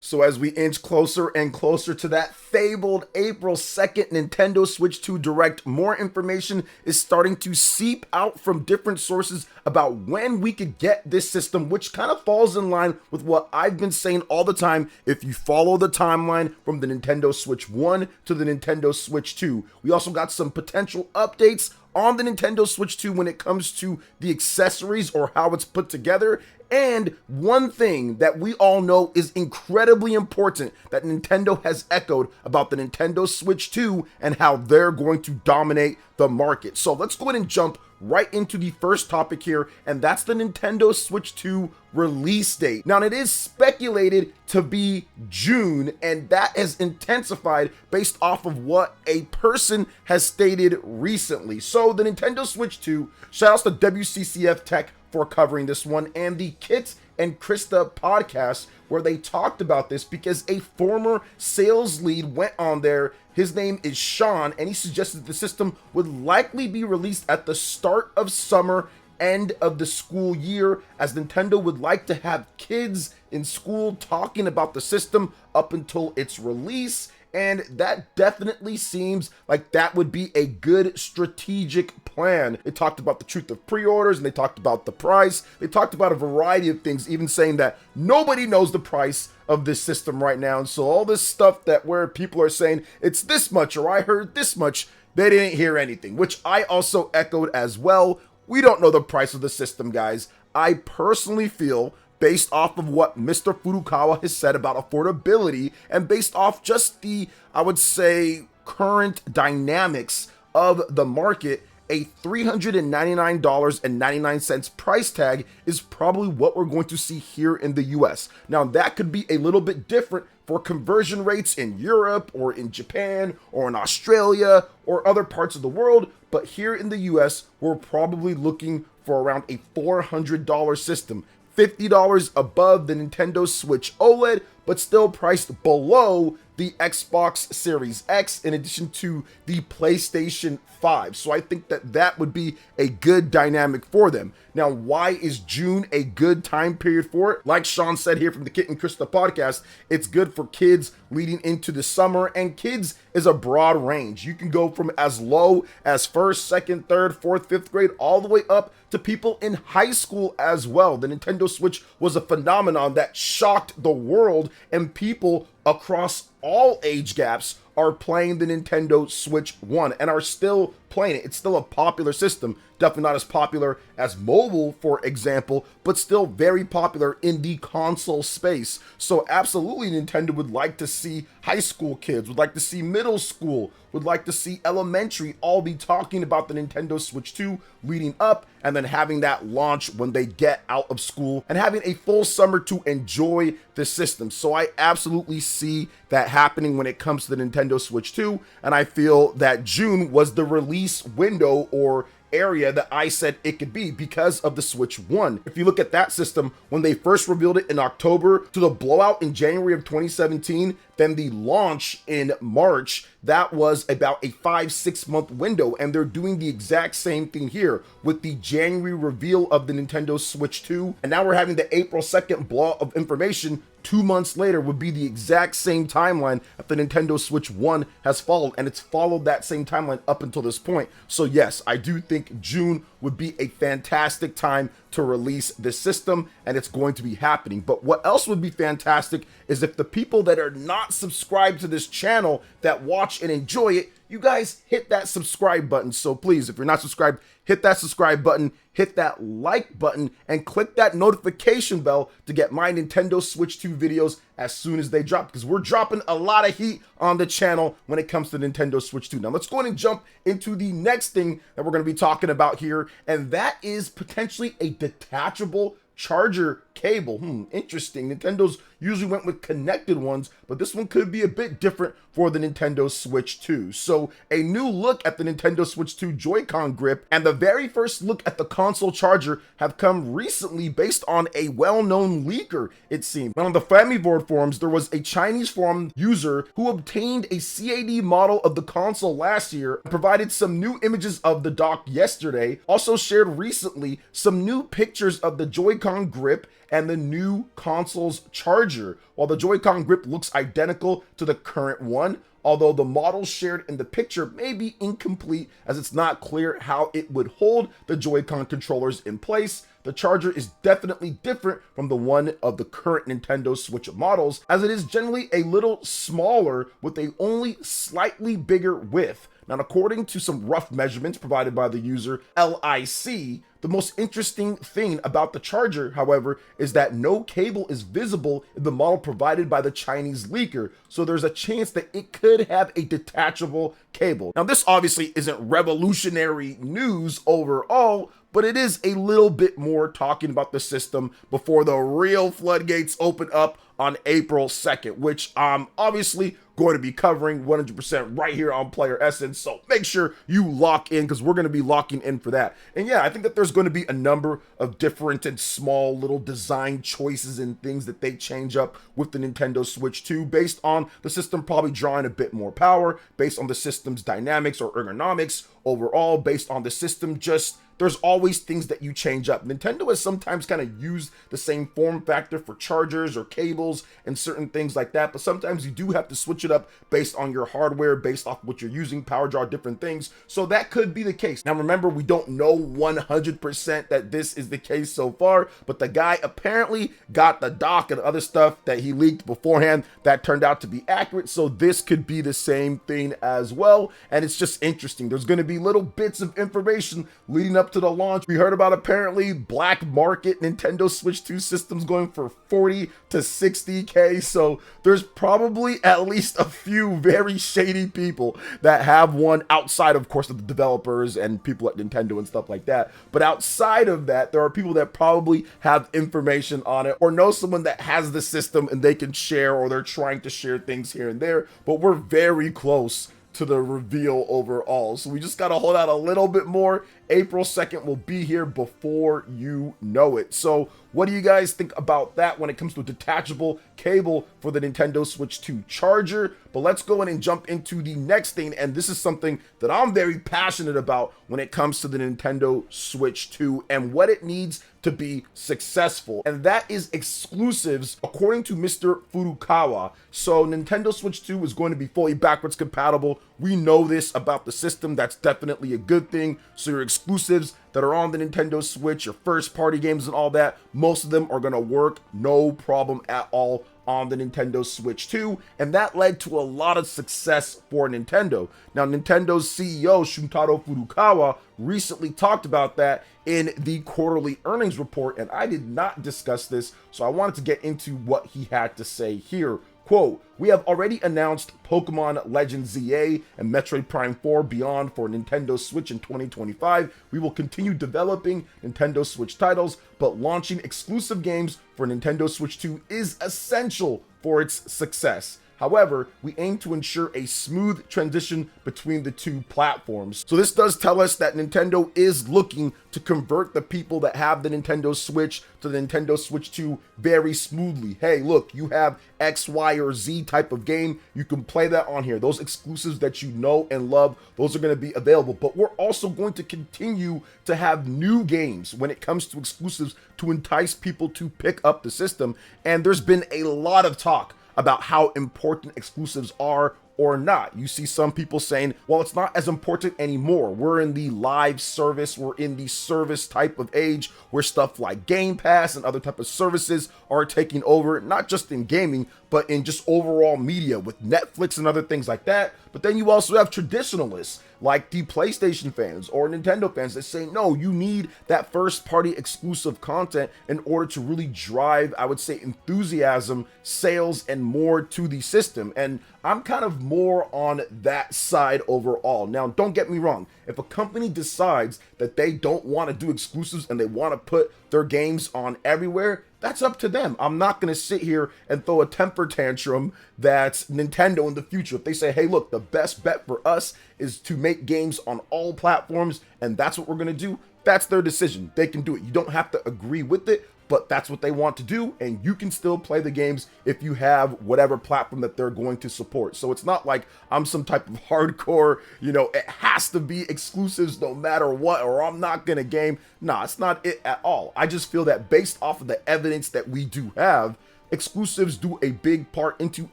So as we inch closer and closer to that fabled April 2nd Nintendo Switch 2 Direct, more information is starting to seep out from different sources about when we could get this system, which kind of falls in line with what I've been saying all the time. If you follow the timeline from the Nintendo Switch 1 to the Nintendo Switch 2, we also got some potential updates on the Nintendo Switch 2 when it comes to the accessories or how it's put together. And one thing that we all know is incredibly important that Nintendo has echoed about the Nintendo Switch 2 and how they're going to dominate the market. So let's go ahead and jump right into the first topic here, and that's the Nintendo Switch 2 release date. Now, it is speculated to be June, and that has intensified based off of what a person has stated recently. So the Nintendo Switch 2, shout outs to wccftech for covering this one, and the Kit and Krista podcast where they talked about this because a former sales lead went on there. His name is Sean, and he suggested the system would likely be released at the start of summer, end of the school year, as Nintendo would like to have kids in school talking about the system up until its release. And that definitely seems like that would be a good strategic plan. They talked about the truth of pre-orders, and they talked about the price. They talked about a variety of things, even saying that nobody knows the price of this system right now. And so all this stuff that where people are saying it's this much or I heard this much, they didn't hear anything, which I also echoed as well. We don't know the price of the system, guys. I personally feel, based off of what Mr. Furukawa has said about affordability and based off just the, I would say, current dynamics of the market, a $399.99 price tag is probably what we're going to see here in the US. Now, that could be a little bit different for conversion rates in Europe or in Japan or in Australia or other parts of the world, but here in the US, we're probably looking for around a $400 system. $50 above the Nintendo Switch OLED, but still priced below the Xbox Series X in addition to the PlayStation 5. So I think that that would be a good dynamic for them. Now, why is June a good time period for it? Like Sean said here from the Kit and Krista podcast, it's good for kids leading into the summer, and kids is a broad range. You can go from as low as first, second, third, fourth, fifth grade, all the way up to people in high school as well. The Nintendo Switch was a phenomenon that shocked the world, and people across all age gaps are playing the Nintendo Switch 1 and are still playing it. It's still a popular system. Definitely not as popular as mobile, for example, but still very popular in the console space. So absolutely, Nintendo would like to see high school kids, would like to see middle school, would like to see elementary all be talking about the Nintendo Switch 2 leading up, and then having that launch when they get out of school and having a full summer to enjoy the system. So I absolutely see that happening when it comes to the Nintendo Switch 2, and I feel that June was the release window or area that I said it could be because of the Switch 1. If you look at that system, when they first revealed it in October to the blowout in January of 2017, then the launch in March, that was about a 5-6 month window, and they're doing the exact same thing here with the January reveal of the Nintendo Switch 2, and now we're having the April 2nd blowout of information 2 months later would be the exact same timeline that the Nintendo Switch 1 has followed, and it's followed that same timeline up until this point. So yes, I do think June would be a fantastic time to release this system, and it's going to be happening. But what else would be fantastic is if the people that are not subscribed to this channel that watch and enjoy it, you guys hit that subscribe button. So please, if you're not subscribed, hit that subscribe button, hit that like button, and click that notification bell to get my Nintendo Switch 2 videos as soon as they drop, because we're dropping a lot of heat on the channel when it comes to Nintendo Switch 2. Now let's go ahead and jump into the next thing that we're going to be talking about here, and that is potentially a detachable charger cable. Interesting. Nintendo's usually went with connected ones, but this one could be a bit different for the Nintendo Switch 2. So a new look at the Nintendo Switch 2 Joy-Con grip and the very first look at the console charger have come recently based on a well-known leaker, it seemed. On the Famiboard forums, there was a Chinese forum user who obtained a CAD model of the console last year, provided some new images of the dock yesterday, also shared recently some new pictures of the Joy-Con grip and the new console's charger. While the Joy-Con grip looks identical to the current one, although the model shared in the picture may be incomplete as it's not clear how it would hold the Joy-Con controllers in place, the charger is definitely different from the one of the current Nintendo Switch models, as it is generally a little smaller with a only slightly bigger width. Now, according to some rough measurements provided by the user LIC, the most interesting thing about the charger, however, is that no cable is visible in the model provided by the Chinese leaker, so there's a chance that it could have a detachable cable. Now, this obviously isn't revolutionary news overall, but it is a little bit more talking about the system before the real floodgates open up on April 2nd, which I'm obviously going to be covering 100% right here on PlayerEssence. So make sure you lock in, because we're going to be locking in for that. And yeah, I think that there's going to be a number of different and small little design choices and things that they change up with the Nintendo Switch 2 based on the system probably drawing a bit more power, based on the system's dynamics or ergonomics overall, based on the system just there's always things that you change up. Nintendo has sometimes kind of used the same form factor for chargers or cables and certain things like that, but sometimes you do have to switch it up based on your hardware, based off what you're using, power draw, different things. So that could be the case. Now remember, we don't know 100% that this is the case so far, but the guy apparently got the dock and other stuff that he leaked beforehand that turned out to be accurate. So this could be the same thing as well. And it's just interesting. There's going to be little bits of information leading up to the launch. We heard about apparently black market Nintendo Switch 2 systems going for 40 to 60K. So there's probably at least a few very shady people that have one outside, of course, of the developers and people at Nintendo and stuff like that. But outside of that, there are people that probably have information on it or know someone that has the system and they can share, or they're trying to share things here and there. But we're very close to the reveal overall. So we just got to hold out a little bit more. April 2nd will be here before you know it. So what do you guys think about that when it comes to a detachable cable for the Nintendo Switch 2 charger? But let's go in and jump into the next thing. And this is something that I'm very passionate about when it comes to the Nintendo Switch 2 and what it needs to be successful. And that is exclusives, according to Mr. Furukawa. So Nintendo Switch 2 is going to be fully backwards compatible. We know this about the system. That's definitely a good thing. So your exclusives that are on the Nintendo Switch, your first party games and all that, most of them are going to work no problem at all on the Nintendo Switch 2, and that led to a lot of success for Nintendo. Now, Nintendo's CEO Shuntaro Furukawa recently talked about that in the quarterly earnings report, and I did not discuss this, so I wanted to get into what he had to say here. Quote, "We have already announced Pokemon Legends ZA and Metroid Prime 4 Beyond for Nintendo Switch in 2025. We will continue developing Nintendo Switch titles, but launching exclusive games for Nintendo Switch 2 is essential for its success. However, we aim to ensure a smooth transition between the two platforms." So this does tell us that Nintendo is looking to convert the people that have the Nintendo Switch to the Nintendo Switch 2 very smoothly. Hey, look, you have X, Y, or Z type of game. You can play that on here. Those exclusives that you know and love, those are going to be available. But we're also going to continue to have new games when it comes to exclusives to entice people to pick up the system. And there's been a lot of talk about how important exclusives are or not. You see some people saying, well, it's not as important anymore. We're in the live service, we're in the service type of age where stuff like Game Pass and other type of services are taking over, not just in gaming, but in just overall media with Netflix and other things like that. But then you also have traditionalists like the PlayStation fans or Nintendo fans that say, no, you need that first party exclusive content in order to really drive, I would say, enthusiasm, sales, and more to the system. And I'm kind of more on that side overall. Now, don't get me wrong. If a company decides that they don't want to do exclusives and they want to put their games on everywhere, that's up to them. I'm not going to sit here and throw a temper tantrum that's Nintendo in the future. If they say, hey, look, the best bet for us is to make games on all platforms, and that's what we're going to do, that's their decision. They can do it. You don't have to agree with it, but that's what they want to do, and you can still play the games if you have whatever platform that they're going to support. So it's not like I'm some type of hardcore, it has to be exclusives no matter what, or I'm not gonna game. Nah, it's not it at all. I just feel that based off of the evidence that we do have, exclusives do a big part into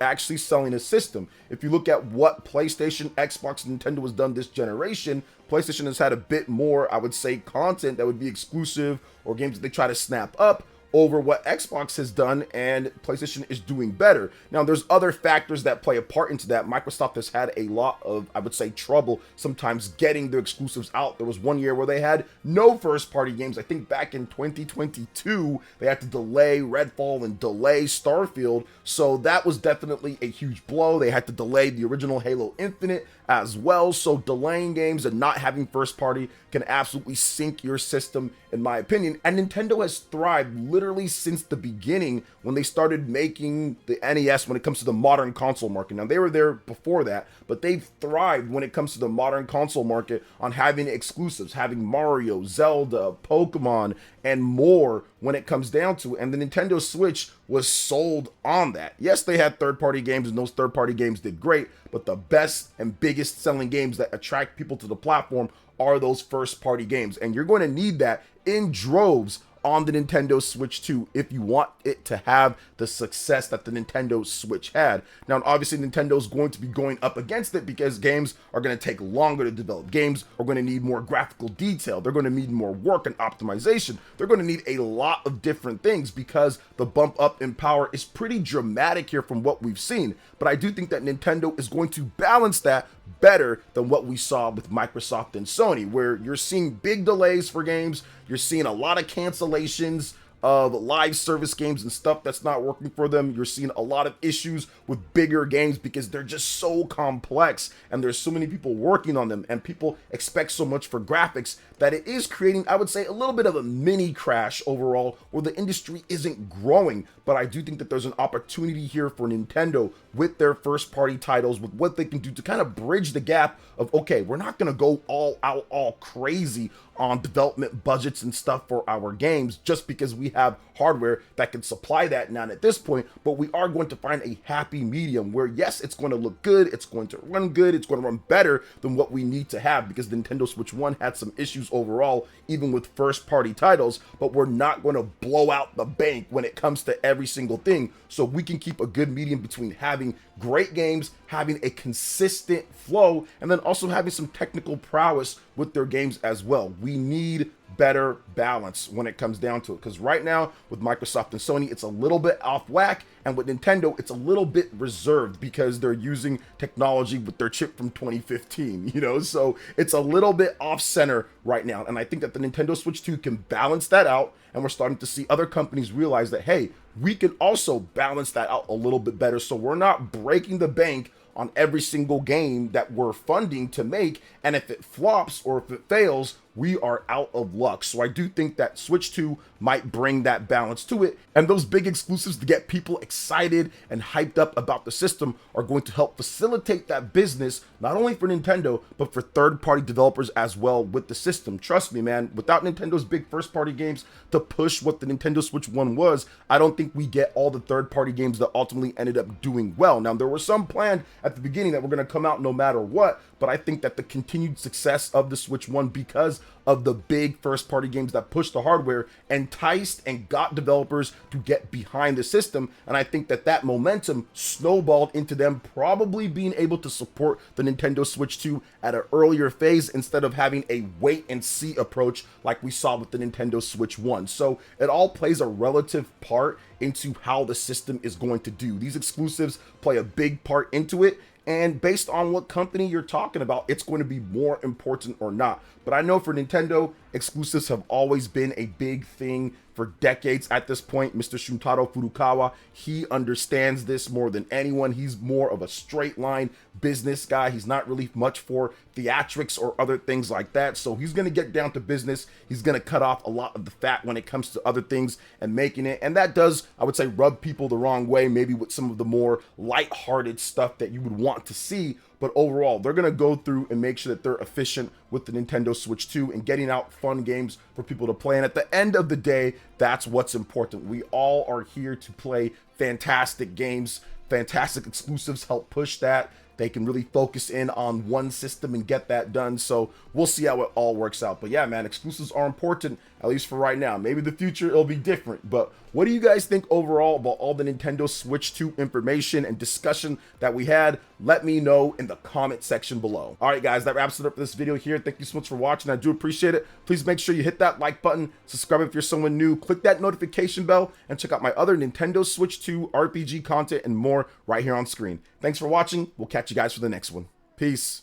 actually selling a system. If you look at what PlayStation, Xbox, and Nintendo has done this generation, PlayStation has had a bit more, I would say, content that would be exclusive or games that they try to snap up over what Xbox has done, and PlayStation is doing better. Now, there's other factors that play a part into that. Microsoft has had a lot of, I would say, trouble sometimes getting their exclusives out. There was one year where they had no first-party games. I think back in 2022, they had to delay Redfall and delay Starfield, so that was definitely a huge blow. They had to delay the original Halo Infinite as well, so delaying games and not having first party can absolutely sink your system, in my opinion. And Nintendo has thrived literally since the beginning when they started making the NES when it comes to the modern console market. Now, they were there before that, but they've thrived when it comes to the modern console market on having exclusives, having Mario, Zelda, Pokemon, and more when it comes down to it. And the Nintendo Switch was sold on that. Yes, they had third-party games, and those third-party games did great, but the best and biggest selling games that attract people to the platform are those first-party games. And you're going to need that in droves on the Nintendo Switch 2 if you want it to have the success that the Nintendo Switch had. Now, obviously, Nintendo's going to be going up against it because games are going to take longer to develop. Games are going to need more graphical detail. They're going to need more work and optimization. They're going to need a lot of different things because the bump up in power is pretty dramatic here from what we've seen. But I do think that Nintendo is going to balance that better than what we saw with Microsoft and Sony, where you're seeing big delays for games, you're seeing a lot of cancellations of live service games and stuff that's not working for them. You're seeing a lot of issues with bigger games because they're just so complex and there's so many people working on them and people expect so much for graphics that it is creating, I would say, a little bit of a mini crash overall where the industry isn't growing. But I do think that there's an opportunity here for Nintendo with their first party titles, with what they can do to kind of bridge the gap of, okay, we're not going to go all out, all crazy on development budgets and stuff for our games just because we have hardware that can supply that now at this point, but we are going to find a happy medium where, yes, it's going to look good, it's going to run good, it's going to run better than what we need to have, because the Nintendo Switch 1 had some issues overall, even with first party titles, but we're not going to blow out the bank when it comes to every single thing. So we can keep a good medium between having great games, having a consistent flow, and then also having some technical prowess with their games as well. We need better balance when it comes down to it, because right now with Microsoft and Sony, it's a little bit off whack, and with Nintendo, it's a little bit reserved because they're using technology with their chip from 2015, so it's a little bit off center right now. And I think that the Nintendo Switch 2 can balance that out, and we're starting to see other companies realize that, hey, we can also balance that out a little bit better, so we're not breaking the bank on every single game that we're funding to make, and if it flops or if it fails, we are out of luck. So I do think that Switch 2 might bring that balance to it, and those big exclusives to get people excited and hyped up about the system are going to help facilitate that business, not only for Nintendo, but for third-party developers as well with the system. Trust me, man, without Nintendo's big first-party games to push what the Nintendo Switch 1 was, I don't think we get all the third-party games that ultimately ended up doing well. Now, there were some planned at the beginning that were going to come out no matter what, but I think that the continued success of the Switch 1 because of the big first-party games that pushed the hardware enticed and got developers to get behind the system, and I think that that momentum snowballed into them probably being able to support the Nintendo Switch 2 at an earlier phase instead of having a wait-and-see approach like we saw with the Nintendo Switch 1. So it all plays a relative part into how the system is going to do. These exclusives play a big part into it, and based on what company you're talking about, it's going to be more important or not. But I know for Nintendo, exclusives have always been a big thing for decades at this point. Mr. Shuntaro Furukawa, he understands this more than anyone. He's more of a straight line business guy. He's not really much for theatrics or other things like that. So he's going to get down to business. He's going to cut off a lot of the fat when it comes to other things and making it. And that does, I would say, rub people the wrong way, maybe with some of the more lighthearted stuff that you would want to see. But overall, they're going to go through and make sure that they're efficient with the Nintendo Switch 2 and getting out fun games for people to play. And at the end of the day, that's what's important. We all are here to play fantastic games. Fantastic exclusives help push that. They can really focus in on one system and get that done. So we'll see how it all works out. But yeah, man, exclusives are important, at least for right now. Maybe in the future it'll be different. But what do you guys think overall about all the Nintendo Switch 2 information and discussion that we had? Let me know in the comment section below. All right, guys, that wraps it up for this video here. Thank you so much for watching. I do appreciate it. Please make sure you hit that like button, subscribe if you're someone new, click that notification bell, and check out my other Nintendo Switch 2 RPG content and more right here on screen. Thanks for watching. We'll catch you guys for the next one. Peace.